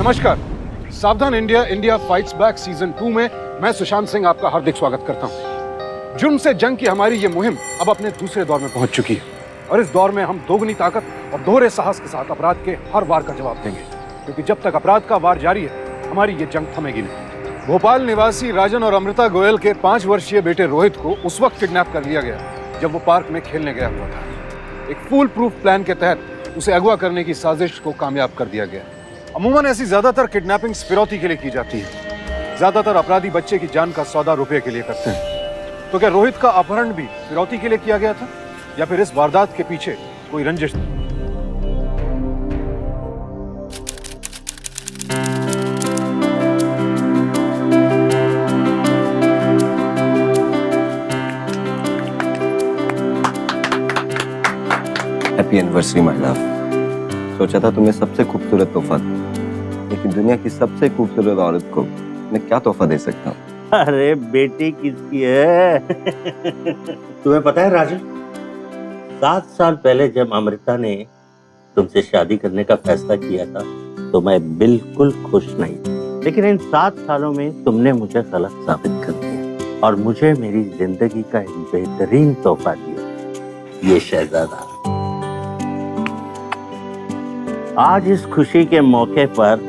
नमस्कार। सावधान India India fights back season 2 में मैं सुशांत सिंह आपका हार्दिक स्वागत करता हूं। जुर्म से जंग की हमारी ये मुहिम अब अपने दूसरे दौर में पहुंच चुकी है और इस दौर में हम दोगुनी ताकत और दोहरे साहस के साथ अपराध के हर वार का जवाब देंगे, क्योंकि जब तक अपराध का वार जारी है हमारी ये जंग थमेगी नहीं। भोपाल निवासी राजन और अमृता गोयल के 5 वर्षीय बेटे रोहित को उस वक्त किडनैप कर लिया गया जब वो पार्क में खेलने गया हुआ था। एक फूल प्रूफ प्लान के तहत उसे अगवा करने की साजिश को कामयाब कर दिया गया। अमूमन ऐसी ज्यादातर किडनैपिंग्स फिरौती के लिए की जाती है। ज्यादातर अपराधी बच्चे की जान का सौदा रुपये के लिए करते हैं। तो क्या रोहित का अपहरण भी फिरौती के लिए किया गया था, या फिर इस वारदात के पीछे कोई रंजिश थी? Happy anniversary my love. सोचा था तुम्हें सबसे खूबसूरत तोहफा दूं, लेकिन दुनिया की सबसे खूबसूरत औरत को मैं क्या तोहफा दे सकता हूँ? अरे बेटी किसकी है? तुम्हें पता है राजन, 7 साल पहले जब अमृता ने तुमसे शादी करने का फैसला किया था तो मैं बिल्कुल खुश नहीं था, लेकिन इन 7 सालों में तुमने मुझे गलत साबित कर दिया और मुझे मेरी जिंदगी का एक बेहतरीन तोहफा दिया, ये शहजादा। आज इस खुशी के मौके पर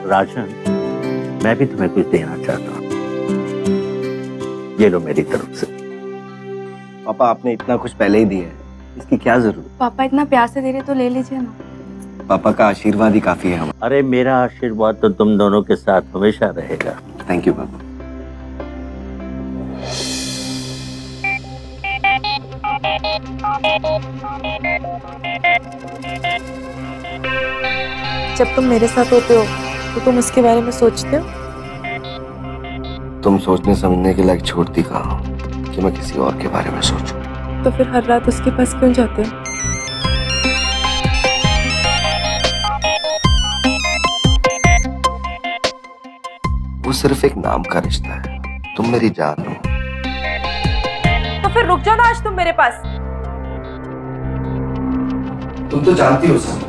राजन, मैं भी तुम्हें कुछ देना चाहता हूँ। ये लो मेरी तरफ से। पापा आपने इतना कुछ पहले ही दिया है, इसकी क्या जरूरत? पापा इतना प्यार से दे रहे तो ले लीजिए ना। पापा का आशीर्वाद ही काफी है हमारा। अरे मेरा आशीर्वाद तो तुम दोनों के साथ हमेशा रहेगा। थैंक यू पापा। जब तुम मेरे साथ होते हो तो तुम उसके बारे में सोचते हो? तुम सोचने समझने के लायक छोड़ती कहाँ हो कि मैं किसी और के बारे में सोचूं? तो फिर हर रात उसके पास क्यों जाते हो? वो सिर्फ एक नाम का रिश्ता है, तुम मेरी जान हो। तो फिर रुक जाओ ना आज तुम मेरे पास। तुम तो जानती हो सब कुछ,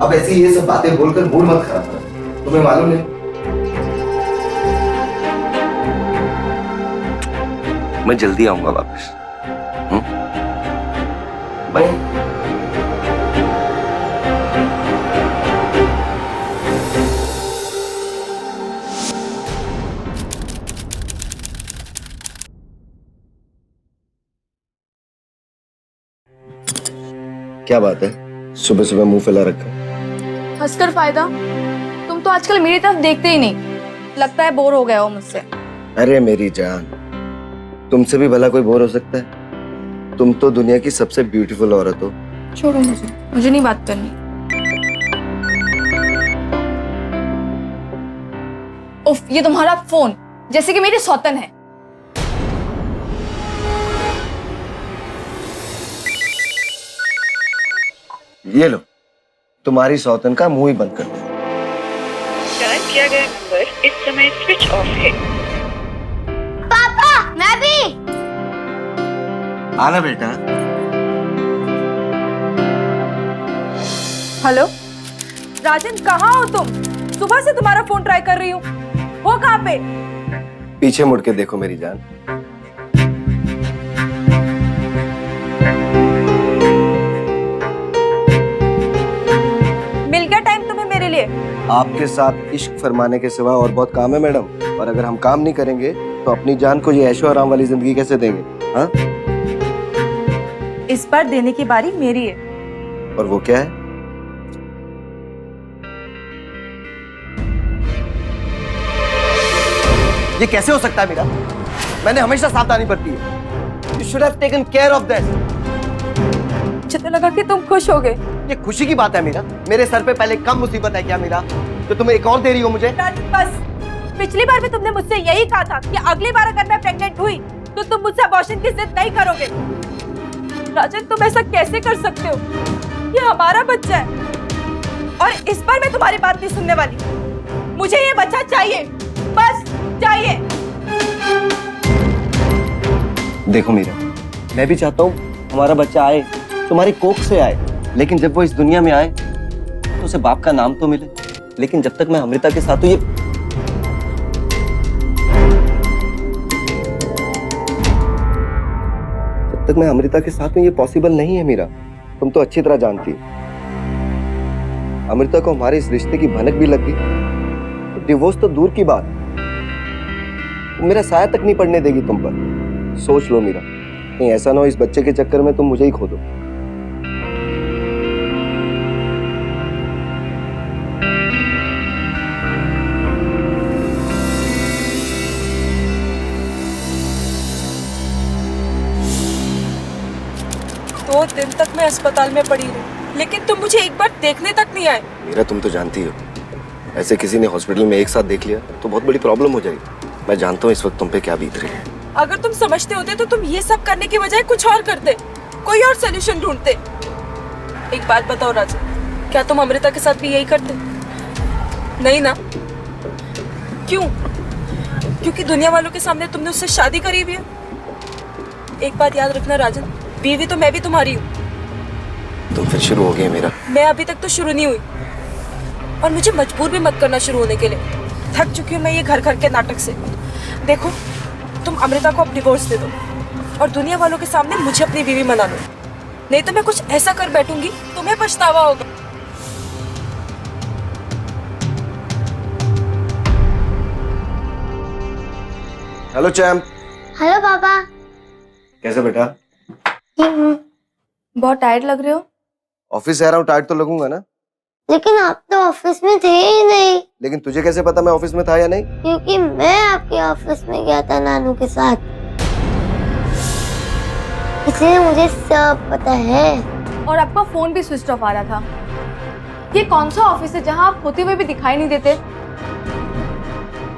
अब ऐसी ये सब बातें बोलकर मूड मत खराब कर। तुम्हें मालूम है मैं जल्दी आऊंगा वापस। बाय। क्या बात है, सुबह सुबह मुंह फैला रखा? हंसकर फायदा, तुम तो आजकल मेरी तरफ देखते ही नहीं। लगता है बोर हो गए हो मुझसे। अरे मेरी जान, तुमसे भी भला कोई बोर हो सकता है? तुम तो दुनिया की सबसे ब्यूटीफुल औरत हो। छोड़ो मुझे नहीं बात करनी। उफ, ये तुम्हारा फोन जैसे कि मेरी सौतन है। ये लो, तुम्हारी सौतन का मुंह ही बंद कर दो। डायल किया गया नंबर इस समय स्विच ऑफ है। पापा, मैं भी। आना बेटा। हेलो राजन, कहाँ हो तुम? सुबह से तुम्हारा फोन ट्राई कर रही हूँ। हो कहाँ पे? पीछे मुड़ के देखो मेरी जान। मिल गया टाइम तुम्हें मेरे लिए? आपके साथ इश्क फरमाने के सिवा और बहुत काम है मैडम, और अगर हम काम नहीं करेंगे तो अपनी जान को ये ऐशो आराम वाली जिंदगी कैसे देंगे? हाँ? इस बार देने की बारी मेरी है। और वो क्या है? ये कैसे हो सकता है मीरा? मैंने हमेशा सावधानी बरती है। You should have taken care of this. मुझे तो लगा कि तुम खुश हो गए। ये खुशी की बात है मीरा। मेरे सर पे पहले कम मुसीबत है क्या मीरा, तो तुम्हें एक और दे रही हो मुझे? बस, पिछली बार भी तुमने मुझसे यही कहा था कि अगली बार अगर मैं प्रेग्नेंट हुई तो तुम मुझसे अबॉर्शन की जिद नहीं करोगे। राजन, तुम ऐसा कैसे कर सकते हो? ये हमारा बच्चा है और इस बार मैं तुम्हारी बात नहीं सुनने वाली। मुझे ये बच्चा चाहिए, बस चाहिए। देखो मीरा, मैं भी चाहता हूँ हमारा बच्चा आए, तुम्हारी कोख से आए, लेकिन जब वो इस दुनिया में आए तो उसे बाप का नाम तो मिले। लेकिन जब तक मैं अमृता के साथ हूं ये पॉसिबल नहीं है मीरा। तुम तो अच्छी तरह जानती हो अमृता को हमारे इस रिश्ते की भनक भी लग गई। डिवोर्स तो दूर की बात, मेरा साया तक नहीं पड़ने देगी तुम पर। सोच लो मीरा, कहीं ऐसा ना हो इस बच्चे के चक्कर में तुम मुझे ही खो दो। दो दिन तक मैं अस्पताल में पड़ी रही, लेकिन तुम मुझे एक बार देखने तक नहीं आए। मीरा तुम तो जानती हो, ऐसे किसी ने हॉस्पिटल में एक साथ देख लिया तो बहुत बड़ी प्रॉब्लम हो जाएगी। मैं जानता हूँ इस वक्त तुम पे क्या बीत रही है। अगर तुम समझते होते तो तुम ये सब करने की बजाय कुछ और करते, कोई और सोल्यूशन ढूंढते। एक बात बताओ राजन, क्या तुम अमृता के साथ भी यही करते? नहीं ना? क्यों? क्योंकि दुनिया वालों के सामने तुमने उससे शादी करी हुई है। एक बात याद रखना राजन, बीवी तो मैं भी तुम्हारी हूँ। तुम फिर शुरू हो गई मेरा। मैं अभी तक तो शुरू नहीं हुई, और मुझे मजबूर भी मत करना शुरू होने के लिए। थक चुकी हूँ मैं ये घर घर के नाटक से। देखो, तुम अमृता को अब डिवोर्स दे दो और दुनिया वालों के सामने मुझे अपनी बीवी मना लो, नहीं तो मैं कुछ ऐसा कर बैठूंगी तुम्हें पछतावा होगा। Hello champ. हेलो पापा। कैसे बेटा? ठीक हूँ। बहुत टायर्ड लग रहे हो। ऑफिस जा रहा हूँ, टायर्ड तो लगूंगा ना। लेकिन आप तो ऑफिस में थे ही नहीं। लेकिन तुझे कैसे पता मैं ऑफिस में था या नहीं? क्योंकि मैं आपके ऑफिस में गया था नानू के साथ, इसलिए मुझे सब पता है। और आपका फोन भी स्विच ऑफ आ रहा था। ये कौन सा ऑफिस है जहाँ आप होते हुए भी दिखाई नहीं देते?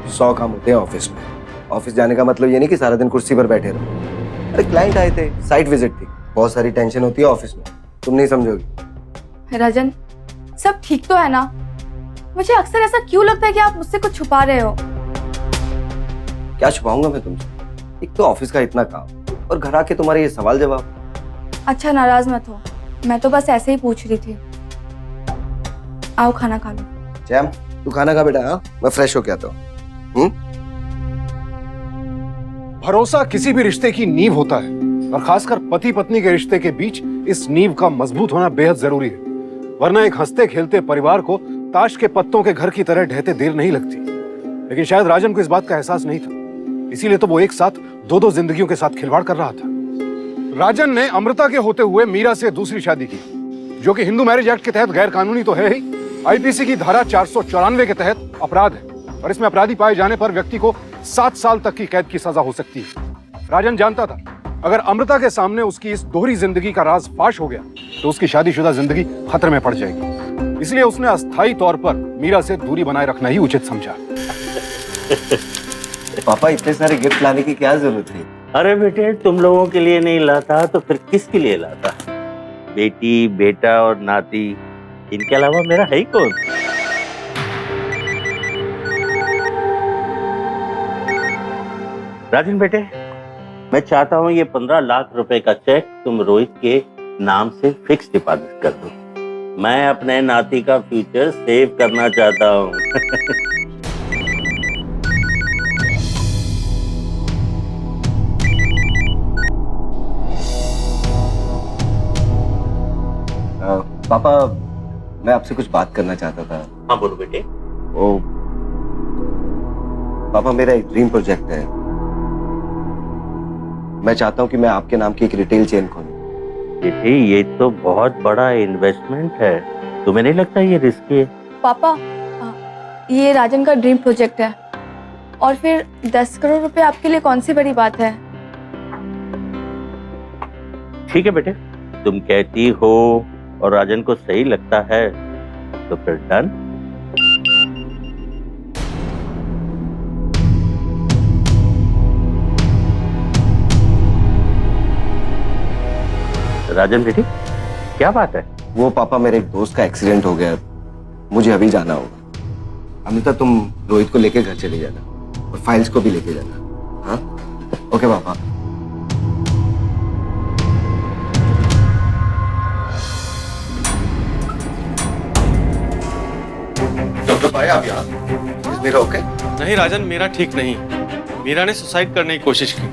100 काम होते हैं ऑफिस में। ऑफिस जाने का मतलब ये नहीं कि सारा दिन कुर्सी पर बैठे रहो। अरे क्लाइंट आए थे, साइट विजिट थी, बहुत सारी टेंशन होती है ऑफिस में, तुम नहीं समझोगी। राजन, सब ठीक तो है ना? मुझे अक्सर ऐसा क्यों लगता है कि आप मुझसे कुछ छुपा रहे हो? क्या छुपाऊंगा मैं तुमसे? एक तो ऑफिस का इतना काम और घर आके तुम्हारे ये सवाल जवाब। अच्छा, नाराज मत हो, मैं तो बस ऐसे ही पूछ रही थी। आओ खाना खा लो। चैम, तू खाना खा बेटा। हाँ, मैं फ्रेश होके आता हूँ। भरोसा किसी भी रिश्ते की नींव होता है, और खासकर पति पत्नी के रिश्ते के बीच इस नींव का मजबूत होना बेहद जरूरी है। वरना एक हंसते खेलते परिवार को ताश के पत्तों के घर की तरह ढहते देर नहीं लगती। लेकिन शायद राजन को इस बात का एहसास नहीं था, इसीलिए तो वो एक साथ दो जिंदगियों के साथ खिलवाड़ कर रहा था। राजन ने अमृता के होते हुए मीरा से दूसरी शादी की, जो कि हिंदू मैरिज एक्ट के तहत गैर कानूनी तो है ही, आईपीसी की धारा 494 के तहत अपराध है, और इसमें अपराधी पाए जाने पर व्यक्ति को 7 साल तक की कैद की सजा हो सकती है। राजन जानता था अगर अमृता के सामने उसकी इस दोहरी जिंदगी का राज फाश हो गया तो उसकी शादीशुदा जिंदगी खतरे में पड़ जाएगी। इसलिए उसने अस्थायी तौर पर मीरा से दूरी बनाए रखना ही उचित समझा। पापा, इतने सारे गिफ्ट लाने की क्या जरूरत थी? अरे बेटे, तुम लोगों के लिए नहीं लाता तो फिर किसके लिए लाता? बेटी, बेटा और नाती, इनके अलावा मेरा है ही कौन? राजन बेटे, मैं चाहता हूँ ये 15 लाख रुपए का चेक तुम रोहित के नाम से फिक्स डिपॉजिट कर दो। मैं अपने नाती का फ्यूचर सेव करना चाहता हूँ। पापा, मैं आपसे कुछ बात करना चाहता था। हाँ बोलो बेटे। ओ पापा, मेरा एक ड्रीम प्रोजेक्ट है। मैं चाहता हूँ कि मैं आपके नाम की एक रिटेल चेन खोलूं। बेटे, ये तो बहुत बड़ा इन्वेस्टमेंट है, तुम्हें नहीं लगता ये रिस्की है? पापा, ये राजन का ड्रीम प्रोजेक्ट है, और फिर 10 करोड़ रुपए आपके लिए कौन सी बड़ी बात है? ठीक है बेटे, तुम कहती हो और राजन को सही लगता है तो फिर डन। राजन बेटी, क्या बात है? वो पापा, मेरे एक दोस्त का एक्सीडेंट हो गया, मुझे अभी जाना होगा। अमिता, तुम रोहित को लेके घर चले जाना और फाइल्स को भी लेके जाना। हाँ, ओके पापा। डॉक्टर आए आप यहाँ? Is Meera okay? नहीं राजन, मीरा ठीक नहीं। मीरा ने सुसाइड करने की कोशिश की।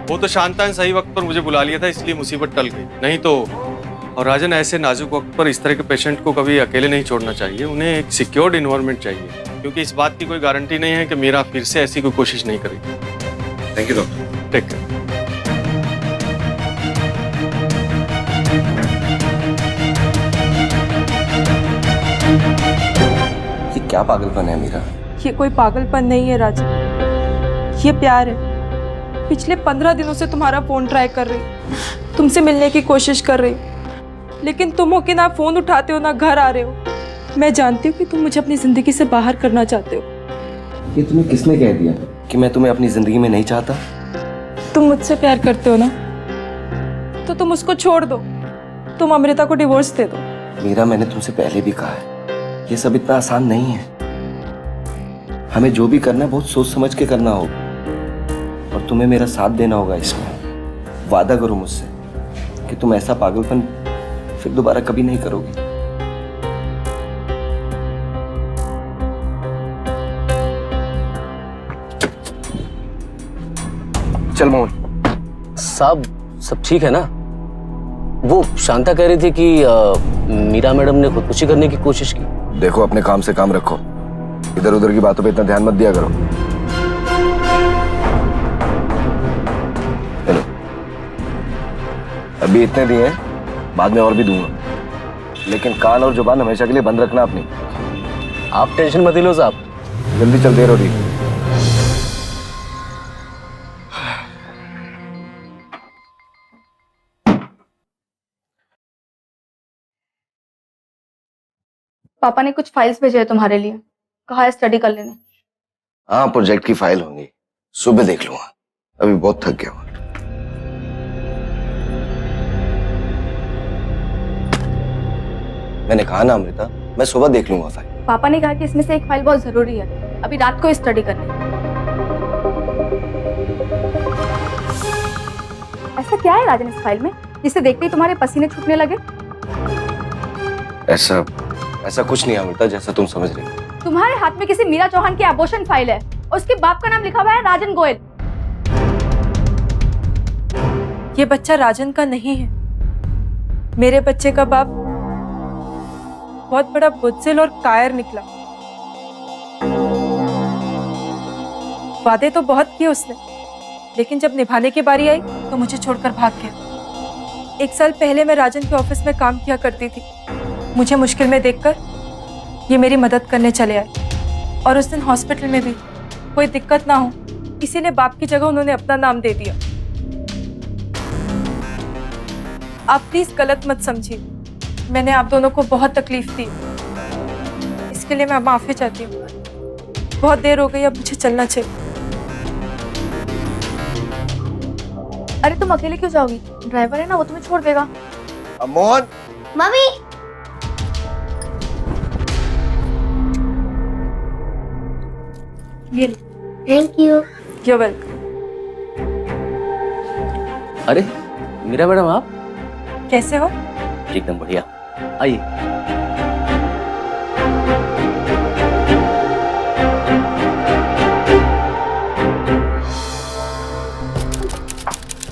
वो तो शांता ने सही वक्त पर मुझे बुला लिया था, इसलिए मुसीबत टल गई, नहीं तो। और राजन, ऐसे नाजुक वक्त पर इस तरह के पेशेंट को कभी अकेले नहीं छोड़ना चाहिए। उन्हें एक सिक्योर्ड इन्वायरमेंट चाहिए, क्योंकि इस बात की कोई गारंटी नहीं है कि मीरा फिर से ऐसी कोई कोशिश नहीं करेगी। Thank you doctor. Take care. ये क्या पागलपन है मीरा? ये कोई पागलपन नहीं है राजन, ये प्यार है। पिछले 15 दिनों से तुम्हारा फोन ट्राई कर रही, तुमसे मिलने की कोशिश कर रही, लेकिन तुम हो कि ना फोन उठाते हो ना घर आ रहे हो। मैं जानती हूँ कि तुम मुझे अपनी जिंदगी से बाहर करना चाहते हो। ये तुम्हें किसने कह दिया कि मैं तुम्हें अपनी जिंदगी में नहीं चाहता? तुम मुझसे प्यार करते हो ना, तो तुम उसको छोड़ दो, तुम अमृता को डिवोर्स दे दो। मीरा, मैंने तुमसे पहले भी कहा है, ये सब इतना आसान नहीं है। हमें जो भी करना है बहुत सोच समझ के करना होगा, और तुम्हें मेरा साथ देना होगा इसमें। वादा करो मुझसे कि तुम ऐसा पागलपन फिर दोबारा कभी नहीं करोगी। चल मोहन। साहब, सब ठीक है ना? वो शांता कह रही थी कि मीरा मैडम ने खुदकुशी करने की कोशिश की। देखो, अपने काम से काम रखो, इधर उधर की बातों पे इतना ध्यान मत दिया करो। चलो, अभी इतने दिए हैं, बाद में और भी दूंगा, लेकिन कान और जुबान हमेशा के लिए बंद रखना अपनी। आप टेंशन मत लो साहब। जल्दी चल, देर हो रही है। पापा ने कुछ फाइल्स भेजे हैं तुम्हारे लिए, कहा है स्टडी कर लेने। हाँ, प्रोजेक्ट की फाइल होंगी, सुबह देख लूंगा, अभी बहुत थक गया हूं। मैंने कहा ना अमृता, मैं सुबह देख लूंगा फाइल। पापा ने कहा कि इसमें से एक फाइल बहुत जरूरी है, अभी रात को स्टडी करनी। ऐसा क्या है राजन इस फाइल में जिसे देखते ही तुम्हारे पसीने छूटने लगे? ऐसा कुछ नहीं अमृता, जैसा तुम समझ रही हो। तुम्हारे हाथ में किसी मीरा चौहान की अबॉर्शन फाइल है और उसके बाप का नाम लिखा हुआ है राजन गोयल। ये बच्चा राजन का नहीं है। मेरे बच्चे का बाप बहुत बड़ा बुज़दिल और कायर निकला। वादे तो बहुत किए उसने, लेकिन जब निभाने की बारी आई तो मुझे छोड़कर भाग गया। 1 साल पहले मैं राजन के ऑफिस में काम किया करती थी। मुझे मुश्किल में देखकर ये मेरी मदद करने चले आए, और उस दिन हॉस्पिटल में भी कोई दिक्कत ना हो इसीलिए बाप की जगह उन्होंने अपना नाम दे दिया। आप प्लीज गलत मत समझिए, मैंने आप दोनों को बहुत तकलीफ दी, इसके लिए मैं माफी चाहती हूँ। बहुत देर हो गई, अब मुझे चलना चाहिए। अरे तुम अकेले क्यों जाओगी? ड्राइवर है ना, वो तुम्हें छोड़ देगा। मोहन। मम्मी, ये थैंक यू। You welcome. अरे मीरा मैडम, आप कैसे हो? एकदम बढ़िया, आइए।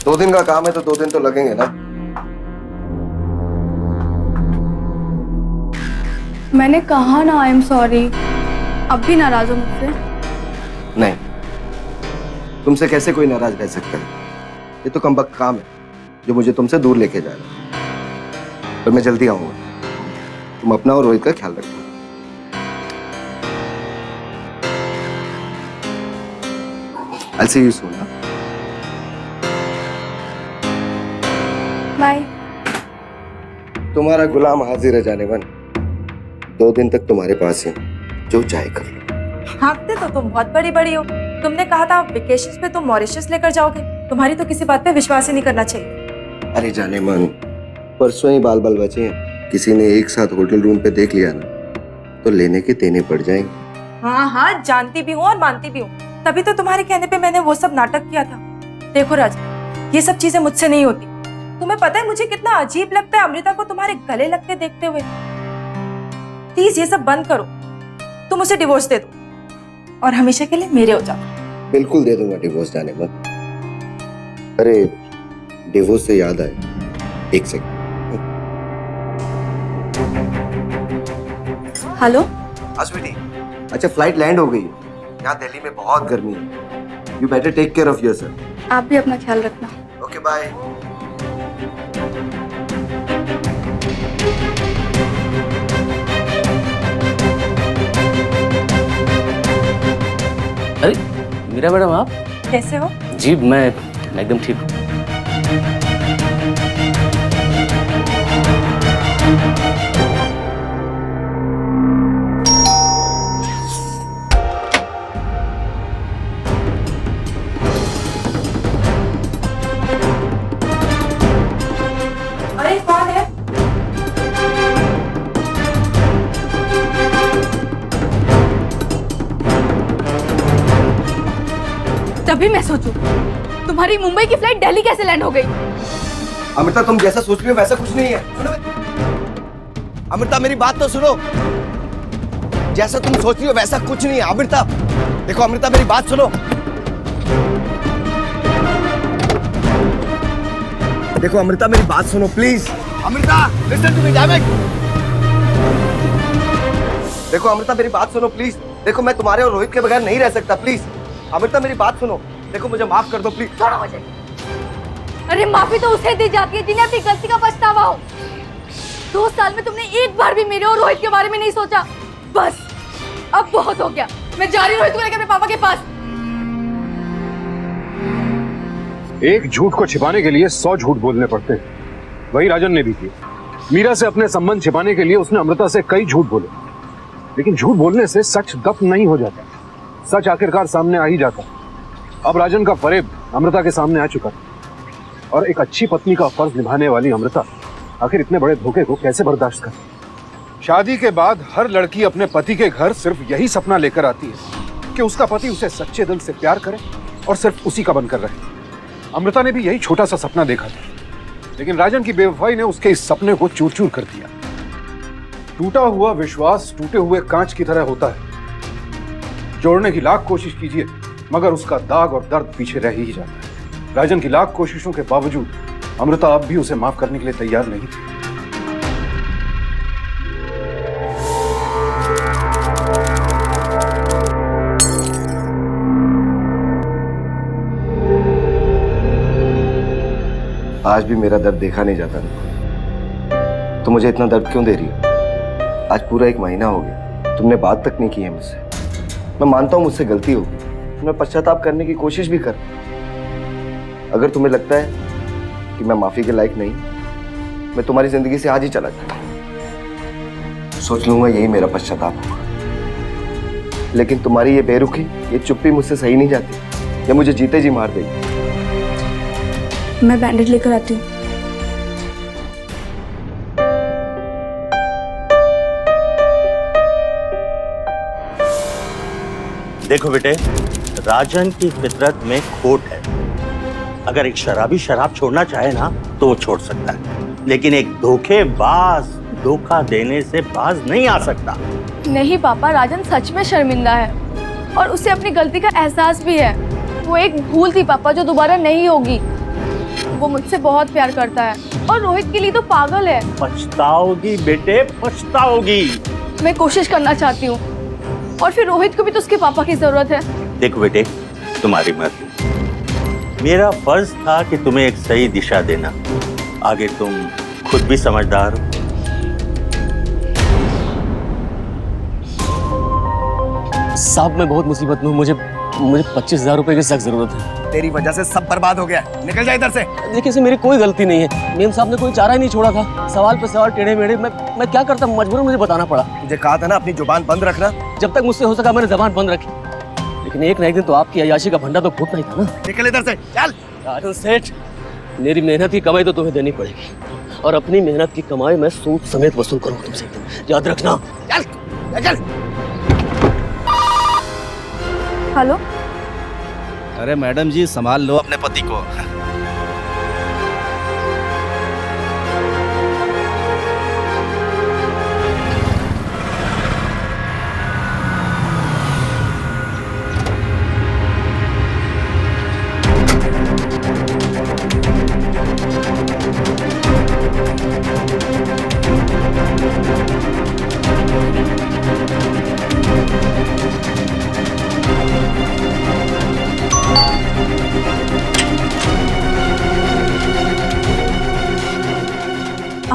दो दिन का काम है तो 2 दिन तो लगेंगे ना। मैंने कहा ना आई एम सॉरी। अब भी नाराज हो मुझसे? नहीं, तुमसे कैसे कोई नाराज रह सकता है? ये तो कमबख्त काम है जो मुझे तुमसे दूर लेके जा रहा है। पर मैं जल्दी आऊंगा, तुम अपना और रोहित का ख्याल रखना। I'll see you soon, huh? Bye. तुम्हारा गुलाम हाजिर है जाने मन। 2 दिन तक तुम्हारे पास ही, जो चाहे कर लो। हाँकते तो तुम बहुत बड़ी बड़ी हो। तुमने कहा था वेकेशंस पे तुम मॉरिशस लेकर जाओगे। तुम्हारी तो किसी बात पे विश्वास ही नहीं करना चाहिए। अरे जाने मन, परसों ही बाल बाल बचे हैं। किसी ने एक साथ होटल रूम पे देख लिया ना, तो लेने के देने पड़ जाएंगे। हाँ हाँ, जानती भी हूँ और मानती भी हूँ। तभी तो तुम्हारे कहने पे मैंने वो सब नाटक किया था। देखो राजा, ये सब चीजें मुझसे नहीं होती। तुम्हें पता है मुझे कितना अजीब लगता है अमृता को तुम्हारे गले लगते देखते हुए। प्लीज ये सब बंद करो। तुम तुम उसे डिवोर्स दे दो और हमेशा के लिए मेरे हो जाओ। बिल्कुल दे दूंगा डिवोर्स, जाने मत। अरे डिवोर्स से याद आया, एक सेकंड। हेलो स्वीटी, अच्छा फ्लाइट लैंड हो गई है। यहाँ दिल्ली में बहुत गर्मी है। You better take care of yourself. आप भी अपना ख्याल रखना। Okay bye. अरे मीरा मैडम आप? कैसे हो? जी मैं एकदम ठीक हूँ। अरे कौन है? तभी मैं सोचूं तुम्हारी मुंबई की फ्लाइट दिल्ली कैसे लैंड हो गई। अमृता, तुम जैसा सोच रही हो वैसा कुछ नहीं है। अमृता मेरी बात तो सुनो। जैसा तुम सोच रही हो वैसा कुछ नहीं है अमृता। देखो अमृता मेरी बात सुनो। देखो अमृता मेरी बात सुनो please. Amrita listen to me damn it. देखो अमृता मेरी बात सुनो प्लीज। देखो मैं तुम्हारे और रोहित के बगैर नहीं रह सकता, प्लीज। अमृता मेरी बात सुनो। देखो मुझे माफ कर दो प्लीज। छोड़ो मुझे। अरे माफी तो उसे दी जाती है जिन्हें अपनी गलती का पछतावा हो। 2 साल में तुमने एक बार भी मेरे और रोहित के बारे में नहीं सोचा। बस अब बहुत हो गया। मैं जा रही हूँ रोहित को लेकर अपने पापा के पास। एक झूठ को छिपाने के लिए 100 झूठ बोलने पड़ते हैं। वही राजन ने भी किया। मीरा से अपने संबंध छिपाने के लिए उसने अमृता से कई झूठ बोले, लेकिन झूठ बोलने से सच दफन नहीं हो जाता। सच आखिरकार सामने आ ही जाता। अब राजन का फरेब अमृता के सामने आ चुका था और एक अच्छी पत्नी का फर्ज निभाने वाली अमृता आखिर इतने बड़े धोखे को कैसे बर्दाश्त करे। शादी के बाद हर लड़की अपने पति के घर सिर्फ यही सपना लेकर आती है कि उसका पति उसे सच्चे दिल से प्यार करे और सिर्फ उसी का बनकर रहे। अमृता ने भी यही छोटा सा सपना देखा था, लेकिन राजन की बेवफाई ने उसके इस सपने को चूर चूर कर दिया। टूटा हुआ विश्वास टूटे हुए कांच की तरह होता है। जोड़ने की लाख कोशिश कीजिए मगर उसका दाग और दर्द पीछे रह ही जाता है। राजन की लाख कोशिशों के बावजूद अमृता अब भी उसे माफ करने के लिए तैयार नहीं थी। आज भी मेरा दर्द देखा नहीं जाता। तो मुझे इतना दर्द क्यों दे रही हो? आज पूरा 1 महीना हो गया, तुमने बात तक नहीं की है मुझसे। मैं मानता हूं मुझसे गलती होगी, मैं पश्चाताप करने की कोशिश भी कर। अगर तुम्हें लगता है कि मैं माफी के लायक नहीं, मैं तुम्हारी जिंदगी से आज ही चला जाता। सोच लूंगा यही मेरा पश्चाताप होगा। लेकिन तुम्हारी ये बेरुखी, ये चुप्पी मुझसे सही नहीं जाती। ये मुझे जीते जी मार देगी। मैं बैंडेज लेकर आती हूँ। देखो बेटे, राजन की फितरत में खोट है। अगर एक शराबी शराब छोड़ना चाहे ना तो वो छोड़ सकता है, लेकिन एक धोखेबाज धोखा देने से बाज नहीं आ सकता। नहीं पापा, राजन सच में शर्मिंदा है और उसे अपनी गलती का एहसास भी है। वो एक भूल थी पापा जो दोबारा नहीं होगी। वो मुझसे बहुत प्यार करता है और रोहित के लिए तो पागल है। पछताओगी बेटे, पछताओगी। मैं कोशिश करना चाहती हूँ और फिर रोहित को भी तो उसके पापा की जरूरत है। देखो बेटे, तुम्हारी मर्जी। मेरा फर्ज था कि तुम्हें एक सही दिशा देना। आगे तुम खुद भी समझदार हो। साहब मैं बहुत मुसीबत में हूँ। मुझे 25,000 रुपए की सख्त जरूरत है। तेरी वजह से सब बर्बाद हो गया। निकल जा इधर से। देखिए इसमें मेरी कोई गलती नहीं है। मेम साहब ने कोई चारा ही नहीं छोड़ा था। सवाल पे सवाल टेढ़े मेढ़े। मैं क्या करता, मजबूरन मुझे बताना पड़ा। मुझे कहा था ना अपनी जुबान बंद रखना। जब तक मुझसे हो सका मैंने जबान बंद रखी, लेकिन एक ना एक दिन तो आपकी अय्याशी का भंडा तो फूटना ही था ना। निकल इधर से, चल। राजन सेठ, मेरी मेहनत की कमाई तो तुम्हें देनी पड़ेगी और अपनी मेहनत की कमाई मैं सूद समेत वसूल करूंगा तुमसे। याद रखना। चल चल। हेलो, अरे मैडम जी, संभाल लो अपने पति को।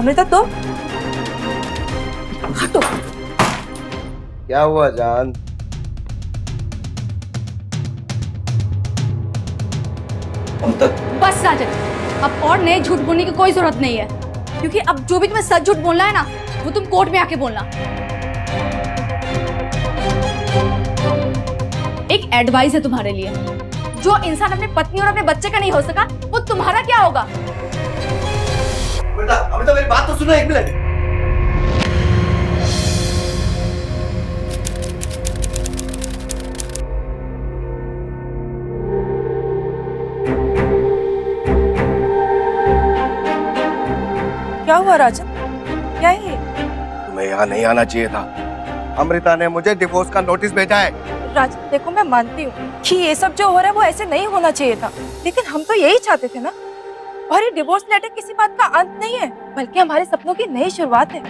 अमृता तुम हटो। क्या हुआ जान? बस राजन, अब और नए झूठ बोलने की कोई जरूरत नहीं है, क्योंकि अब जो भी तुम्हें सच झूठ बोलना है ना, वो तुम कोर्ट में आके बोलना। एक एडवाइस है तुम्हारे लिए, जो इंसान अपने पत्नी और अपने बच्चे का नहीं हो सका, वो तुम्हारा क्या होगा? बेटा, अमृता मेरी बात तो सुनो 1 मिनट। क्या हुआ राजन? क्या है ये? तुम्हें यहाँ नहीं आना चाहिए था। अमृता ने मुझे डिवोर्स का नोटिस भेजा है। राजन देखो, मैं मानती हूँ कि ये सब जो हो रहा है वो ऐसे नहीं होना चाहिए था, लेकिन हम तो यही चाहते थे ना। और ये डिवोर्स लेटर किसी बात का अंत नहीं है, बल्कि हमारे सपनों की नई शुरुआत है।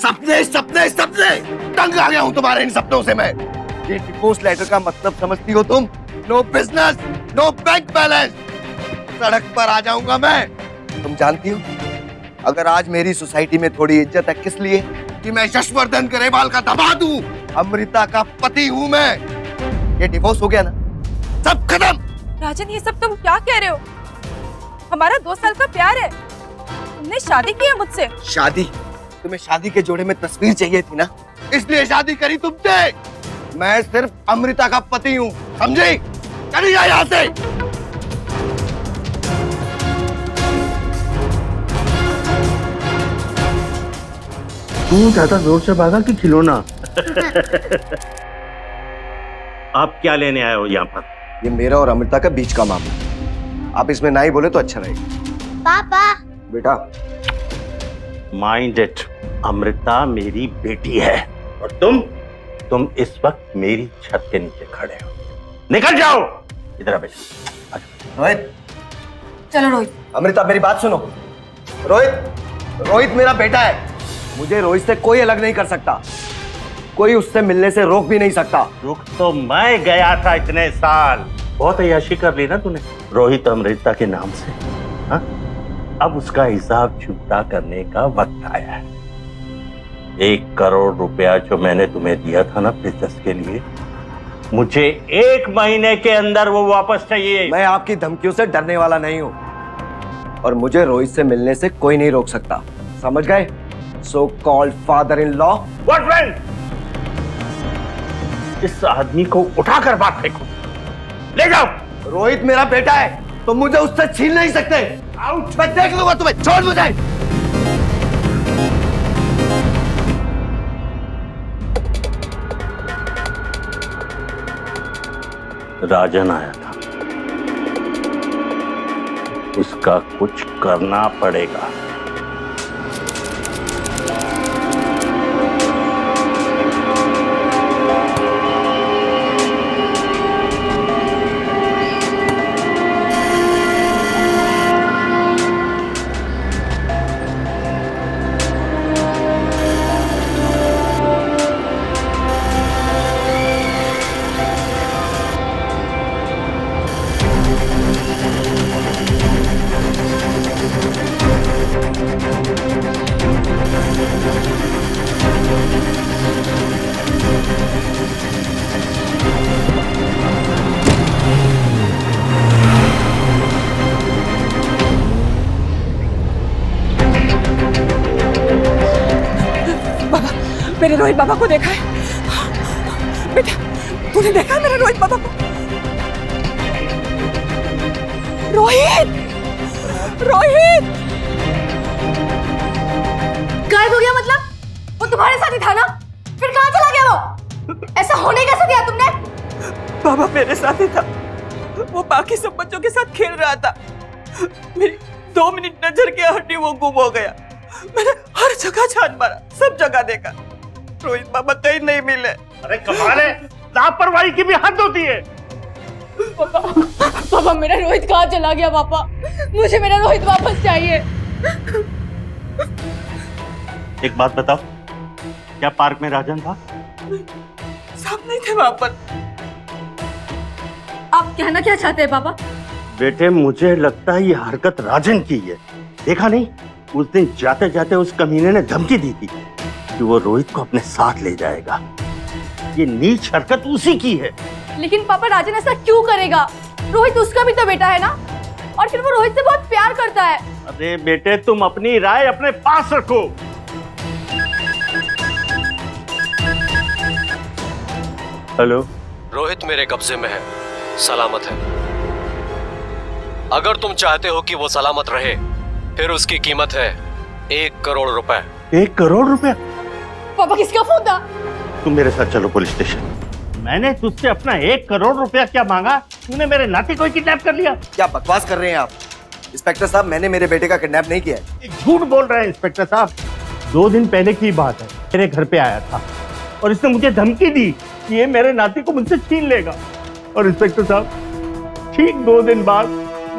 सपने सपने सपने, तंग आ गया हूँ तुम्हारे इन सपनों से मैं। ये डिवोर्स लेटर का मतलब समझती हो तुम? No business, no bank balance, सड़क पर आ जाऊंगा मैं। तुम जानती हो, अगर आज मेरी सोसाइटी में थोड़ी इज्जत है, किस लिए? कि मैं यशवर्धन ग्रेवाल का दामाद हूँ, अमृता का पति हूँ मैं। ये डिवोर्स हो गया ना, सब खत्म। राजन ये सब तुम क्या कह रहे हो? हमारा 2 साल का प्यार है, तुमने शादी की है मुझसे। शादी? तुम्हें शादी के जोड़े में तस्वीर चाहिए थी ना, इसलिए शादी करी तुमसे। मैं सिर्फ अमृता का पति हूँ, समझी? चली जा यहाँ से। तू ज्यादा जोर से भागा कि खिलौना? आप क्या लेने आए हो यहाँ पर? ये मेरा और अमृता का बीच का मामला, आप इसमें ना ही बोले तो अच्छा रहेगा। पापा। बेटा माइंड इट, अमृता मेरी बेटी है और तुम इस वक्त मेरी छत के नीचे खड़े हो। निकल जाओ इधर आ बेटा। रोहित, चलो रोहित। अमृता मेरी बात सुनो। रोहित मेरा बेटा है, मुझे रोहित से कोई अलग नहीं कर सकता, कोई उससे मिलने से रोक भी नहीं सकता। रुक तो मैं गया था इतने साल, बहुत अय्याशी कर ली ना तूने रोहित अमृता के नाम से। हा? अब उसका हिसाब चुकता करने का वक्त आया है। 1 करोड़ रुपया जो मैंने तुम्हें दिया था ना बिजनेस के लिए, मुझे 1 महीने के अंदर वो वापस चाहिए। मैं आपकी धमकियों से डरने वाला नहीं हूँ, और मुझे रोहित से मिलने से कोई नहीं रोक सकता, समझ गए? So called father in law. What man? इस आदमी को उठाकर बात फेंको, ले जाओ। रोहित मेरा बेटा है, तुम मुझे उससे छीन नहीं सकते। आउट। मैं देख लूंगा तुम्हें, छोड़ मुझे। राजन आया था, उसका कुछ करना पड़ेगा। मेरे रोहित बाबा को देखा है? बेटा तूने देखा मेरे रोहित बाबा को? रोहित, रोहित गायब हो गया मतलब? वो तुम्हारे साथ ही था ना? फिर कहाँ चला गया वो? ऐसा होने कैसे दिया तुमने? बाबा मेरे साथ ही था, वो बाकी सब बच्चों के साथ खेल रहा था। मेरी 2 मिनट नजर के हटी वो गुम हो गया। मैंने हर जगह छान मारा, सब जगह देखा, रोहित बाबा कहीं नहीं मिले। अरे कमाल है, लापरवाही की भी हद होती है। पापा, पापा मेरा रोहित कहाँ चला गया? पापा मुझे मेरा रोहित वापस चाहिए। एक बात बताओ, क्या पार्क में राजन था? सब नहीं थे वहां पर। आप कहना क्या चाहते हैं पापा? बेटे मुझे लगता है ये हरकत राजन की है। देखा नहीं उस दिन जाते जाते उस कमीने ने धमकी दी थी कि वो रोहित को अपने साथ ले जाएगा। ये नीच हरकत उसी की है। लेकिन पापा राजन ऐसा क्यों करेगा? रोहित उसका भी तो बेटा है ना, और फिर वो रोहित से बहुत प्यार करता है। अरे बेटे, तुम अपनी राय अपने पास रखो। हेलो, रोहित मेरे कब्जे में है, सलामत है। अगर तुम चाहते हो कि वो सलामत रहे, फिर उसकी कीमत है 1 करोड़ रुपए। 1 करोड़ रुपया? पापा किसका फोन था? तुम मेरे साथ चलो पुलिस स्टेशन। मैंने तुझसे अपना 1 करोड़ रुपया क्या मांगा? तूने मेरे नाती को ही किडनैप कर लिया। क्या बकवास कर रहे हैं आप? इंस्पेक्टर साहब, मैंने मेरे बेटे का किडनैप नहीं किया है। झूठ बोल रहे हैं इंस्पेक्टर साहब। 2 दिन पहले की बात है, मेरे घर पे आया था और इसने मुझे धमकी दी कि ये मेरे नाती को मुझसे छीन लेगा। और इंस्पेक्टर साहब, ठीक 2 दिन बाद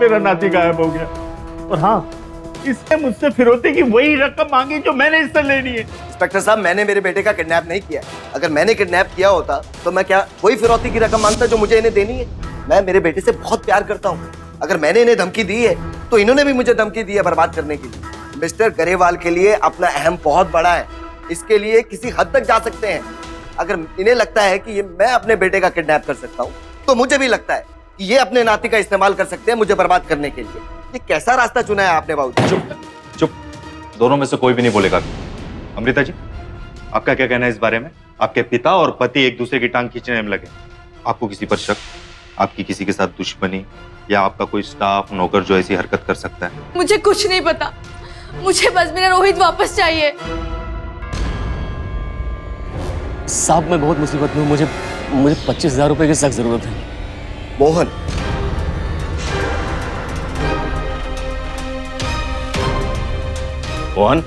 मेरा नाती गायब हो गया। और हाँ, इसने मुझसे फिरौती की वही रकम मांगी जो मैंने इससे लेनी है। इंस्पेक्टर साहब, मैंने मेरे बेटे का किडनैप नहीं किया है। अगर मैंने किडनैप किया होता तो मैं क्या वही फिरौती की रकम मांगता जो मुझे इन्हें देनी है? मैं मेरे बेटे से बहुत प्यार करता हूँ। अगर मैंने इन्हें धमकी दी है तो इन्होंने भी मुझे धमकी दी है बर्बाद करने के लिए। मिस्टर गरेवाल के लिए अपना अहम बहुत बड़ा है, इसके लिए किसी हद तक जा सकते हैं। अगर इन्हें लगता है कि ये मैं अपने बेटे का किडनैप कर सकता हूँ, तो मुझे भी लगता है कि ये अपने नाती का इस्तेमाल कर सकते हैं मुझे बर्बाद करने के लिए। ये कैसा रास्ता चुना है आपने बाबूजी? चुप, दोनों में से कोई भी नहीं बोलेगा। अमृता जी, आपका क्या कहना है इस बारे में? आपके पिता और पति एक दूसरे की टांग खींचने में लगे। आपको किसी पर शक, आपकी किसी के साथ दुश्मनी, या आपका कोई स्टाफ नौकर जो ऐसी हरकत कर सकता है? मुझे कुछ नहीं पता, मुझे बस मेरा रोहित वापस चाहिए। साहब, मैं बहुत मुसीबत में हूँ, मुझे 25,000 रुपए की सख्त जरूरत है। मोहन, मोहन,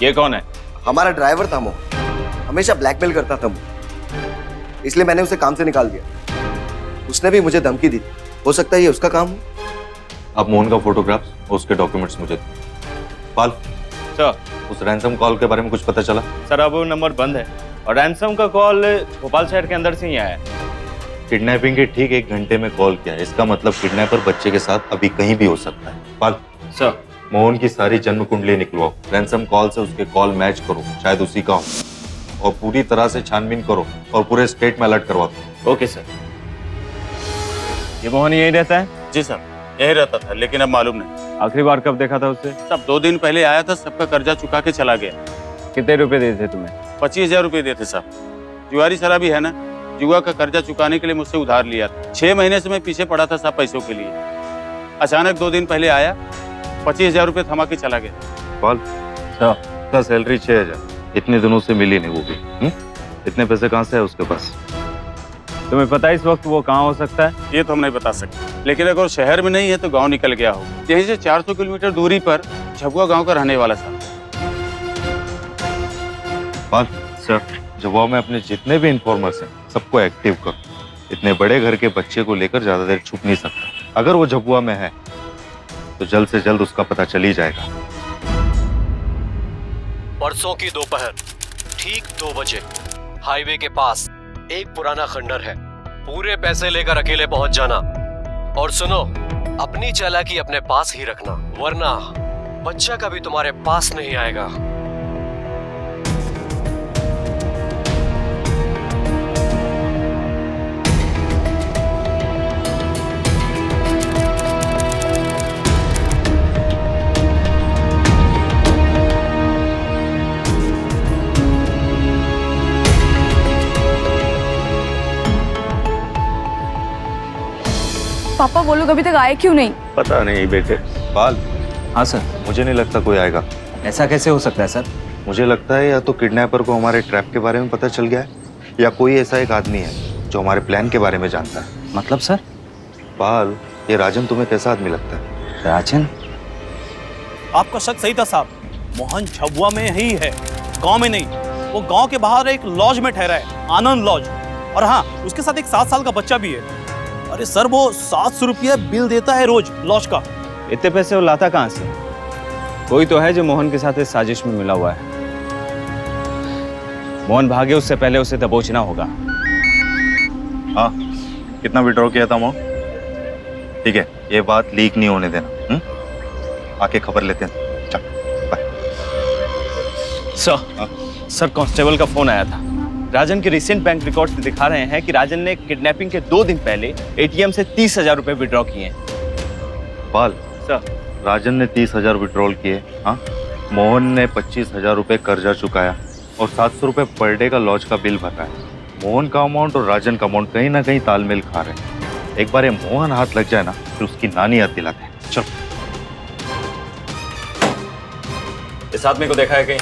ये कौन है? हमारा ड्राइवर था मोहन, हमेशा ब्लैकमेल करता था मोहन, इसलिए मैंने उसे काम से निकाल दिया। उसने भी मुझे धमकी दी। हो सकता है ये उसका काम हो। आप मोहन का फोटोग्राफ्स और उसके डॉक्यूमेंट्स मुझे दो। पाल सर, उस रैंसम कॉल के बारे में कुछ पता चला? सर, अब वो नंबर बंद है और रैंसम का कॉल भोपाल शहर के अंदर से ही आया है। किडनैपिंग के ठीक 1 घंटे में कॉल किया, इसका मतलब किडनैपर बच्चे के साथ अभी कहीं भी हो सकता है। पाल सर, मोहन की सारी जन्म कुंडली निकलवाओ, रैंसम कॉल से उसके कॉल मैच करो, शायद उसी का हो, और पूरी तरह से छानबीन करो और पूरे स्टेट में अलर्ट करवा दो। Okay sir. ये मोहन यही रहता है? जी सर, यही रहता था, लेकिन अब मालूम नहीं। आखिरी बार कब देखा था उससे? सब 2 दिन पहले आया था, सबका कर्जा चुका के चला गया। कितने रुपए दिए थे तुम्हें? 25,000 रुपए दिए थे साहब। जुआरी शराबी है ना, जुआ का कर्जा चुकाने के लिए मुझसे उधार लिया था। 6 महीने से मैं पीछे पड़ा था सब पैसों के लिए। अचानक 2 दिन पहले आया, 25,000 रुपए थमा के चला गया। पाल सर, सैलरी 6,000, इतने दिनों से मिली नहीं वो भी। इतने पैसे कहाँ से है उसके पास? तुम्हें पता है इस वक्त वो कहाँ हो सकता है? ये तो हम नहीं बता सकते, लेकिन अगर शहर में नहीं है तो गांव निकल गया हो। यहीं से 400 किलोमीटर दूरी पर झबुआ गांव का रहने वाला था। पाल सर, जवाब में अपने जितने भी इन्फॉर्मर्स हैं सबको एक्टिव करो। इतने बड़े घर के बच्चे को लेकर ज्यादा देर छुप नहीं सकता। अगर वो झबुआ में है तो जल्द से जल्द उसका पता चल ही जाएगा। परसों की दोपहर ठीक 2 बजे हाईवे के पास एक पुराना खंडर है। पूरे पैसे लेकर अकेले पहुंच जाना, और सुनो, अपनी चालाकी अपने पास ही रखना, वरना बच्चा कभी तुम्हारे पास नहीं आएगा। पापा वो लोग अभी तक आए क्यों नहीं? पता नहीं बेटे। पाल, हाँ सर। मुझे नहीं लगता कोई आएगा। ऐसा कैसे हो सकता है सर? मुझे लगता है या तो किडनैपर को हमारे ट्रैप के बारे में पता चल गया है, या कोई ऐसा एक आदमी है जो हमारे प्लान के बारे में जानता है। मतलब सर? पाल, ये राजन तुम्हें कैसा आदमी लगता है? राजन? आपका शक सही था साहब, मोहन झबुआ में ही है, गांव में नहीं। वो गांव के बाहर एक लॉज में ठहरा है, आनंद लॉज। और हाँ, उसके साथ एक 7 साल का बच्चा भी है। अरे सर, वो 700 रुपया बिल देता है रोज लॉज का। इतने पैसे वो लाता कहाँ से? कोई तो है जो मोहन के साथ इस साजिश में मिला हुआ है। मोहन भागे उससे पहले उसे दबोचना होगा। हाँ, कितना विड्रॉ किया था मोहन? ठीक है, ये बात लीक नहीं होने देना। आके खबर लेते हैं। चल, बाय। सर कांस्टेबल का फोन आया था। राजन के रिसेंट बैंक रिकॉर्ड्स दिखा रहे हैं कि राजन ने किडनैपिंग के 2 दिन पहले एटीएम से 30,000 रुपए विड्रॉ किए हैं। पाल, सर राजन ने 30,000 विड्रॉल किए, हाँ, मोहन ने 25,000 रुपए कर्जा चुकाया और 700 रुपए पर डे का लॉज का बिल भर रहा है। मोहन का अमाउंट और राजन का अमाउंट कहीं ना कहीं तालमेल खा रहे हैं। एक बार ये मोहन हाथ लग जाए ना, फिर उसकी नानी याद दिलाते हैं। चलो। इस आदमी को देखा है कहीं?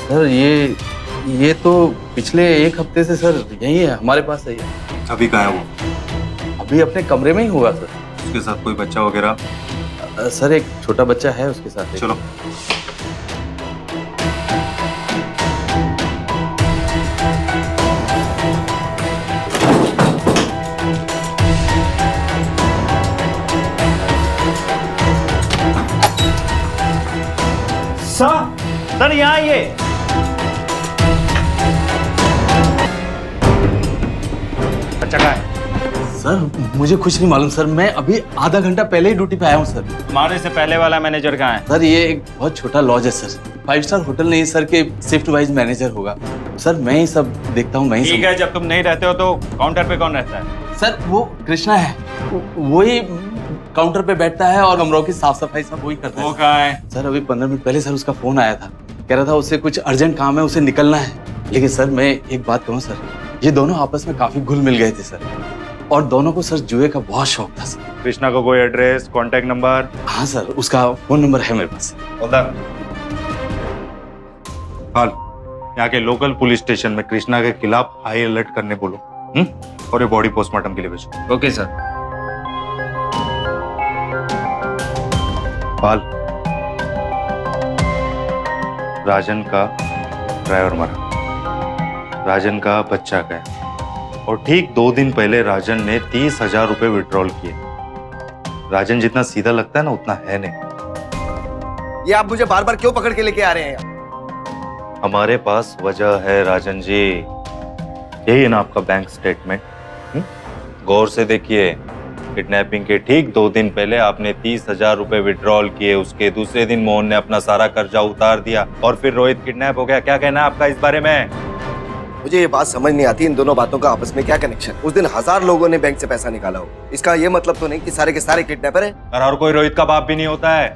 सर ये तो पिछले 1 हफ्ते से सर यही है, हमारे पास है। अभी कहाँ है वो? अभी अपने कमरे में ही होगा सर। उसके साथ कोई बच्चा वगैरह? सर एक छोटा बच्चा है उसके साथ। चलो। सर यहाँ आइए। बच्चा कहाँ है? सर मुझे कुछ नहीं मालूम सर, मैं अभी आधा घंटा पहले ही ड्यूटी पे आया हूँ सर। तुम्हारे से पहले वाला मैनेजर कहाँ है? सर ये एक बहुत छोटा लॉज है सर, 5 स्टार होटल नहीं सर के शिफ्ट वाइज मैनेजर होगा सर। मैं ही सब देखता हूँ, मैं ही ठीक है, जब तुम नहीं रहते हो तो काउंटर पे कौन रहता है? सर वो कृष्णा है, वही काउंटर पे बैठता है और कमरों की साफ सफाई सब वही करता है। वो कहाँ है? सर अभी 15 मिनट पहले सर उसका फोन आया था, कह रहा था उससे कुछ अर्जेंट काम है, उसे निकलना है। लेकिन सर मैं एक बात कहूँ सर, ये दोनों आपस में काफी घुल मिल गए थे सर, और दोनों को सर जुए का बहुत शौक था सर। कृष्णा को कोई एड्रेस, कांटेक्ट नंबर? हाँ सर, उसका फोन नंबर है मेरे पास। हाल, यहाँ के लोकल पुलिस स्टेशन में कृष्णा के खिलाफ हाई अलर्ट करने बोलो, और ये बॉडी पोस्टमार्टम के लिए भेजो। Okay sir. पाल, राजन का ड्राइवर मरा, राजन का बच्चा गया, और ठीक 2 दिन पहले राजन ने 30,000 रुपए विड्रॉल किए। राजन जितना सीधा लगता है ना, उतना है नहीं। ये आप मुझे बार बार क्यों पकड़ के लेके आ रहे हैं? हमारे पास वजह है राजन जी, यही है ना आपका बैंक स्टेटमेंट। गौर से देखिए, किडनैपिंग के ठीक 2 दिन पहले आपने 30,000 रुपए विड्रॉल किए, उसके दूसरे दिन मोहन ने अपना सारा कर्जा उतार दिया, और फिर रोहित किडनैप हो गया। क्या कहना है आपका इस बारे में? मुझे ये बात समझ नहीं आती, इन दोनों बातों का आपस में क्या कनेक्शन? उस दिन 1000 लोगों ने बैंक से पैसा निकाला हो, इसका ये मतलब तो नहीं कि सारे के सारे किडनैपर हैं। और हर कोई रोहित का बाप भी नहीं होता है।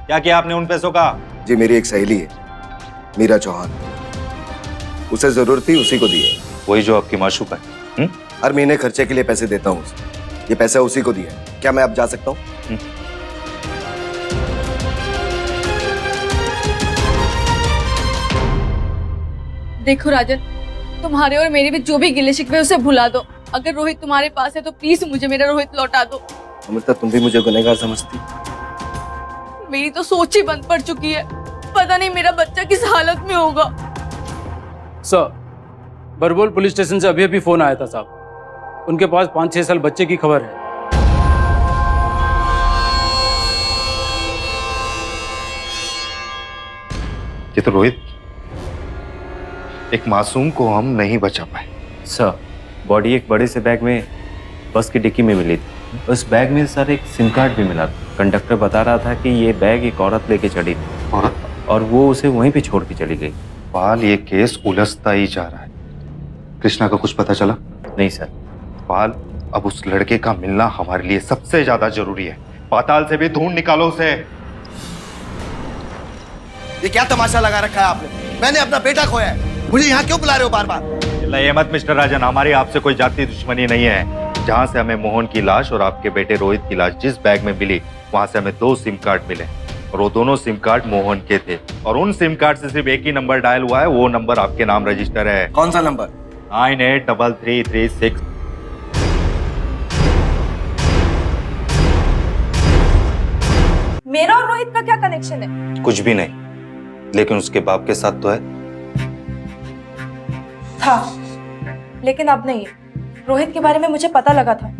क्या किया आपने उन पैसों का? जी मेरी एक सहेली है, मीरा चौहान, उसे जरूरत थी, उसी को दिए। वही जो आपकी माशूका है? हर महीने खर्चे के लिए पैसे देता हूँ उसे, ये पैसा उसी को दिया। क्या मैं अब जा सकता हूँ? देखो राजन, तुम्हारे और मेरे बीच जो भी गिले शिकवे उसे भुला दो। अगर रोहित तुम्हारे पास है तो प्लीज मुझे मेरा रोहित लौटा दो। अमृता, तुम भी मुझे गुनहगार समझती? मेरी तो सोच ही बंद पड़ चुकी है, पता नहीं मेरा बच्चा किस हालत में होगा। सर, बरबोल पुलिस स्टेशन से अभी फोन आया था साहब, उनके पास 5-6 साल बच्चे की खबर है। ये तो रोहित, एक मासूम को हम नहीं बचा पाए। सर, बॉडी एक बड़े से बैग में बस की डिक्की में मिली थी। उस बैग में सर एक सिम कार्ड भी मिला था। कंडक्टर बता रहा था कि ये बैग एक औरत लेके चली थी, औरत? और वो उसे वहीं पे छोड़ के चली गई। पाल, ये केस उलझता ही जा रहा है। कृष्णा का कुछ पता चला? नहीं सर। पाल, अब उस लड़के का मिलना हमारे लिए सबसे ज्यादा जरूरी है। पाताल से भी ढूंढ निकालो उसे। ये क्या तमाशा लगा रखा है आपने? मैंने अपना बेटा खोया है, मुझे यहाँ क्यों बुला रहे हो बार बार? ये मत मिस्टर राजन, हमारी आपसे कोई जाति दुश्मनी नहीं है। जहाँ से हमें मोहन की लाश और आपके बेटे रोहित की लाश जिस बैग में मिली, वहां से हमें 2 सिम कार्ड मिले, और वो दोनों सिम कार्ड मोहन के थे, और उन सिम कार्ड से सिर्फ एक ही नंबर डायल हुआ है, वो नंबर आपके नाम रजिस्टर है। कौन सा नंबर? 983336। मेरा और रोहित का क्या कनेक्शन है? कुछ भी नहीं, लेकिन उसके बाप के साथ तो है। था, लेकिन अब नहीं है। रोहित के बारे में मुझे पता लगा था,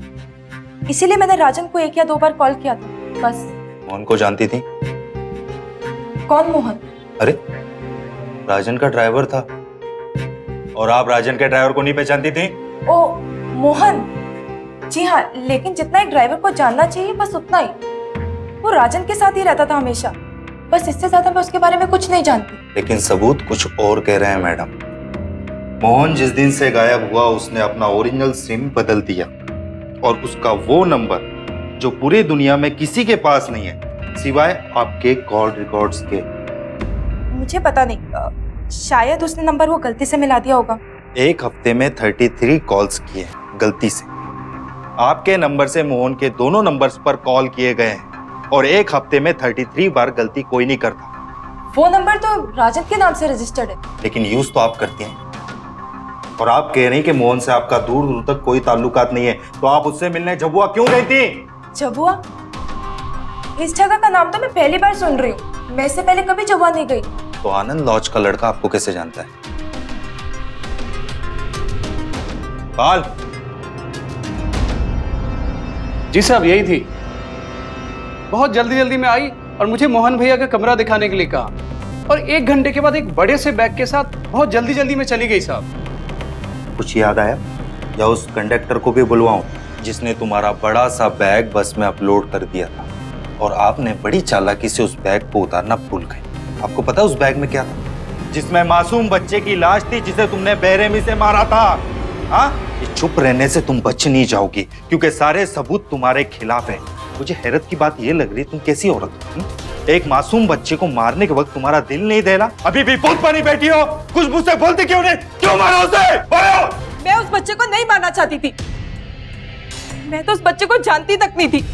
इसीलिए मैंने राजन को 1 या 2 बार कॉल किया था, बस। मोहन को जानती थी? कौन मोहन? अरे, राजन का ड्राइवर था। और आप राजन के ड्राइवर को नहीं पहचानती थी? ओ, मोहन? जी हाँ, लेकिन जितना एक ड्राइवर को जानना चाहिए बस उतना ही। वो राजन के साथ ही रहता था हमेशा। बस इससे ज्यादा मैं उसके बारे में कुछ नहीं जानती। लेकिन सबूत कुछ और कह रहे हैं मैडम। मोहन जिस दिन से गायब हुआ उसने अपना ओरिजिनल सिम बदल दिया और उसका वो नंबर जो पूरी दुनिया में किसी के पास नहीं है सिवाय आपके कॉल रिकॉर्ड्स के। मुझे पता नहीं, शायद उसने नंबर वो गलती से मिला दिया होगा। एक हफ्ते में 33 कॉल्स किए गलती से। आपके नंबर से मोहन के दोनों नंबर्स पर कॉल किए गए हैं और एक हफ्ते में 33 बार गलती कोई नहीं करता। वो नंबर तो राजन के नाम से रजिस्टर्ड है। लेकिन यूज तो आप करती हैं और आप कह रही हैं कि मोहन से आपका दूर दूर तक कोई ताल्लुकात नहीं है, तो आप उससे मिलने झबुआ क्यों गई थी? झबुआ? इस जगह का नाम तो मैं पहली बार सुन रही हूँ। मैं इससे पहले कभी झबुआ नहीं गई। तो आनंद लॉज का लड़का आपको कैसे जानता है? बाल। जी साहब, यही थी। बहुत जल्दी जल्दी में आई और मुझे मोहन भैया का कमरा दिखाने के लिए कहा और 1 घंटे के बाद एक बड़े से बैग के साथ बहुत जल्दी जल्दी में चली गई साहब। कुछ याद आया या उस कंडक्टर को भी बुलवाऊं जिसने तुम्हारा बड़ा सा बैग बस में अपलोड कर दिया था और आपने बड़ी चालाकी से उस बैग को उतारना भूल गए? आपको पता है उस बैग में क्या था? जिसमें मासूम बच्चे की लाश थी जिसे तुमने बेरहमी से मारा था। हाँ, ये चुप रहने से तुम बच नहीं जाओगी क्योंकि सारे सबूत तुम्हारे खिलाफ है। मुझे हैरत की बात ये लग रही, तुम कैसी औरत हो? एक मासूम बच्चे को मारने के वक्त तुम्हारा दिल नहीं दहला? अभी भी भूत बनी बैठी हो, कुछ मुझसे बोलती क्यों नहीं? क्यों मारा उसे? बोलो। मैं उस बच्चे को नहीं मारना चाहती थी। मैं तो उस बच्चे को जानती तक नहीं थी।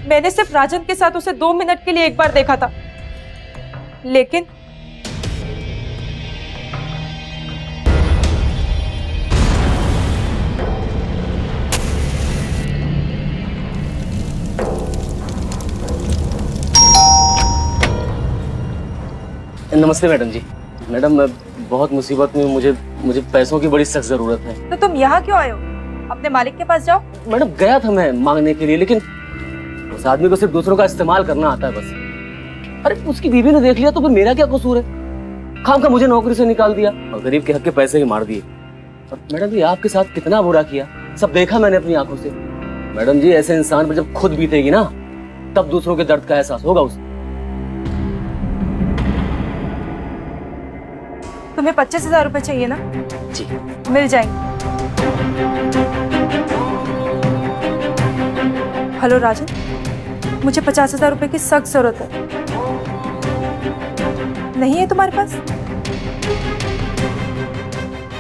मैंने सिर्फ राजन के साथ उसे 2 मिनट के लिए एक बार देखा था, लेकिन नमस्ते मैडम जी। मैडम, मैं बहुत मुसीबत में, मुझे पैसों की बड़ी सख्त जरूरत है। तो तुम यहाँ क्यों आए हो? अपने मालिक के पास जाओ। मैडम, गया था मैं मांगने के लिए, लेकिन उस आदमी को सिर्फ दूसरों का इस्तेमाल करना आता है बस। अरे उसकी बीवी ने देख लिया तो फिर मेरा क्या कसूर है? खाम का मुझे नौकरी से निकाल दिया और गरीब के हक के पैसे ही मार दिए। और मैडम जी, आपके साथ कितना बुरा किया सब देखा मैंने अपनी आंखों से। मैडम जी, ऐसे इंसान पर जब खुद बीतेगी ना तब दूसरों के दर्द का एहसास होगा उसे। तुम्हें 25,000 रुपए चाहिए ना? जी, मिल जाएंगे। हेलो राजन, मुझे 50,000 रुपए की सख्त जरूरत है। नहीं है तुम्हारे पास?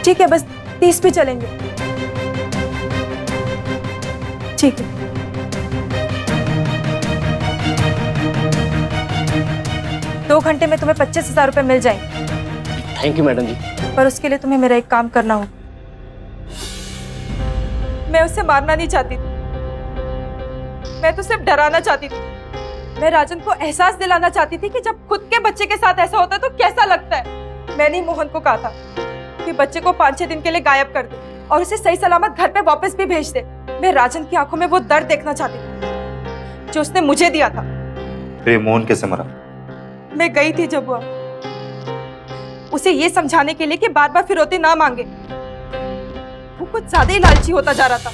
ठीक है, बस 30 भी चलेंगे। ठीक है। दो घंटे में तुम्हें 25,000 रुपए मिल जाएंगे। थैंक यू मैडम जी। पर उसके लिए तुम्हें मेरा एक काम करना होगा। मैं उसे मारना नहीं चाहती थी, मैं तो सिर्फ डराना चाहती थी। मैं राजन को एहसास दिलाना चाहती थी कि जब खुद के बच्चे के साथ ऐसा होता है तो कैसा लगता है। मैंने ही मोहन को कहा था कि बच्चे को 5-6 दिन के लिए गायब कर दे और उसे सही सलामत घर पे वापस भी भेज दे। मैं राजन की आंखों में वो दर्द देखना चाहती थी जो उसने मुझे दिया था। फिर मोहन कैसे मरा? मैं गई थी जब उसे ये समझाने के लिए कि बार बार फिरौती ना मांगे। वो कुछ ज्यादा ही लालची होता जा रहा था।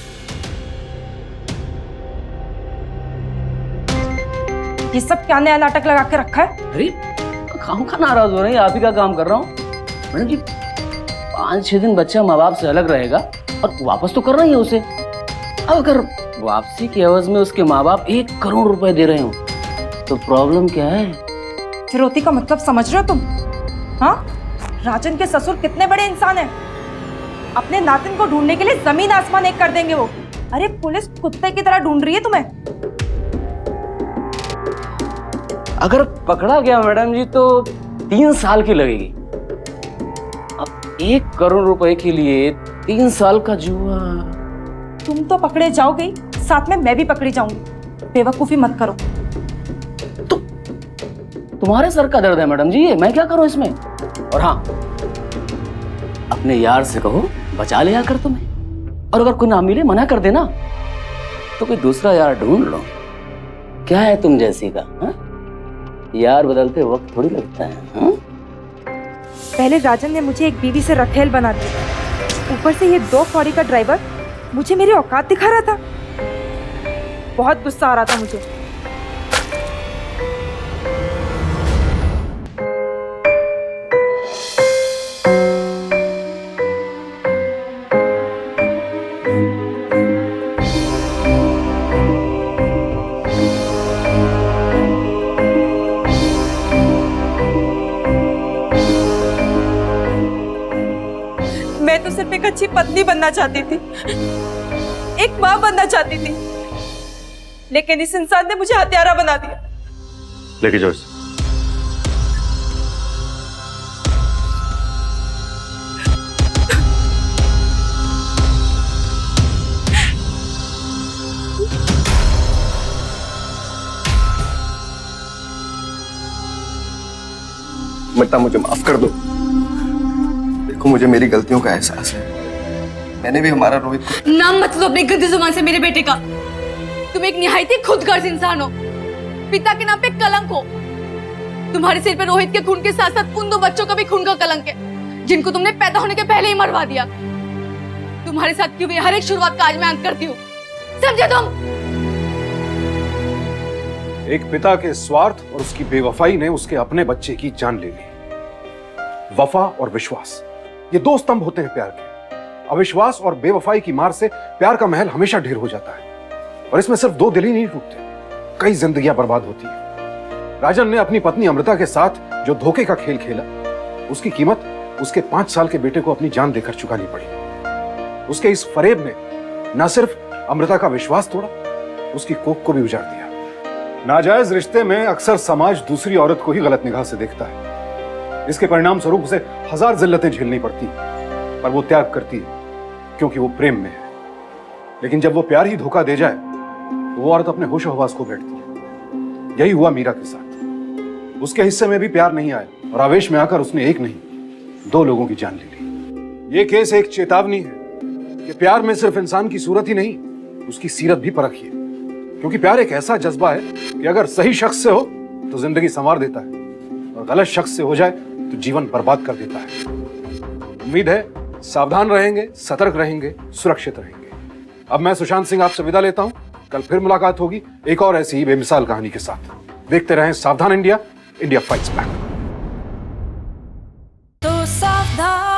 ये सब क्या नया नाटक लगा के रखा है? अरे खामखा नाराज हो रहे हैं, आप ही का काम कर रहा हूँ। मैडम जी, 5-6 दिन बच्चा माँ बाप से अलग रहेगा और वापस तो करना ही है उसे। अब अगर वापसी की एवज में उसके माँ बाप 1 करोड़ रुपए दे रहे हो तो प्रॉब्लम क्या है? फिरौती का मतलब समझ रहे हो तुम? हाँ, राजन के ससुर कितने बड़े इंसान हैं। अपने नातिन को ढूंढने के लिए जमीन आसमान एक कर देंगे वो। अरे पुलिस कुत्ते की तरह ढूंढ रही है तुम्हें। अगर पकड़ा गया मैडम जी तो 3 साल की लगेगी। अब 1 करोड़ रुपए के लिए 3 साल का जुआ। तुम तो पकड़े जाओगे, साथ में मैं भी पकड़ी जाऊंगी। बेवकूफी मत करो। तुम्हारे सर का दर्द है मैडम जी, मैं क्या करूं इसमें? और हाँ, अपने यार से कहो बचा लिया कर तुम्हें, और अगर कोई ना मिले मना कर देना तो कोई दूसरा यार ढूंढ लो। क्या है तुम जैसी का? हा? यार बदलते वक्त थोड़ी लगता है। हा? पहले राजन ने मुझे एक बीवी से रखेल बना दिया, ऊपर से ये 2 फौरी का ड्राइवर मुझे मेरी औकात दिखा रहा था। बहुत गुस्सा आ रहा था मुझे। मैं तो सिर्फ एक अच्छी पत्नी बनना चाहती थी, एक माँ बनना चाहती थी, लेकिन इस इंसान ने मुझे हत्यारा बना दिया। लेके जाओ इसे। बेटा मुझे माफ कर दो। देखो मुझे मेरी गलतियों का एहसास है। मैंने भी हमारा रोहित को नाम मत लो अपनी गंदी जुबान से मेरे बेटे का। तुम एक निहायत ही खुदगर्ज इंसान हो, पिता के नाम पे कलंक हो। तुम्हारे सिर पे रोहित के खून के साथ साथ उन 2 बच्चों का भी खून का कलंक है, जिनको तुमने पैदा होने के पहले ही मरवा दिया। तुम्हारे साथ की हुई हर एक शुरुआत का आज मैं अंत करती हूँ, समझे तुम? एक पिता के स्वार्थ और उसकी बेवफाई ने उसके अपने बच्चे की जान ले ली। वफा और विश्वास, ये 2 स्तंभ होते हैं प्यार के। अविश्वास और बेवफाई की मार से प्यार का महल हमेशा ढेर हो जाता है, और इसमें सिर्फ 2 दिल ही नहीं टूटते, कई जिंदगियां बर्बाद होती है। राजन ने अपनी पत्नी अमृता के साथ जो धोखे का खेल खेला, उसकी कीमत उसके 5 साल के बेटे को अपनी जान देकर चुकानी पड़ी। उसके इस फरेब ने न सिर्फ अमृता का विश्वास तोड़ा, उसकी कोख को भी उजाड़ दिया। नाजायज रिश्ते में अक्सर समाज दूसरी औरत को ही गलत निगाह से देखता है। इसके परिणाम स्वरूप उसे 1000 जिल्लतें झेलनी पड़ती, पर वो त्याग करती है क्योंकि वो प्रेम में है। लेकिन जब वो प्यार ही धोखा दे जाए तो वो औरत अपने होश हवास खो बैठती है। यही हुआ मीरा के साथ। उसके हिस्से में भी प्यार नहीं आया और आवेश में आकर उसने एक नहीं 2 लोगों की जान ले ली। ये केस एक चेतावनी है कि प्यार में सिर्फ इंसान की सूरत ही नहीं, उसकी सीरत भी परखिए, क्योंकि प्यार एक ऐसा जज्बा है कि अगर सही शख्स से हो तो जिंदगी संवार देता है, और गलत शख्स से हो जाए तो जीवन बर्बाद कर देता है। उम्मीद है सावधान रहेंगे, सतर्क रहेंगे, सुरक्षित रहेंगे। अब मैं सुशांत सिंह आपसे विदा लेता हूं। कल फिर मुलाकात होगी एक और ऐसी ही बेमिसाल कहानी के साथ। देखते रहें सावधान इंडिया, इंडिया फाइट्स बैक। तो सावधान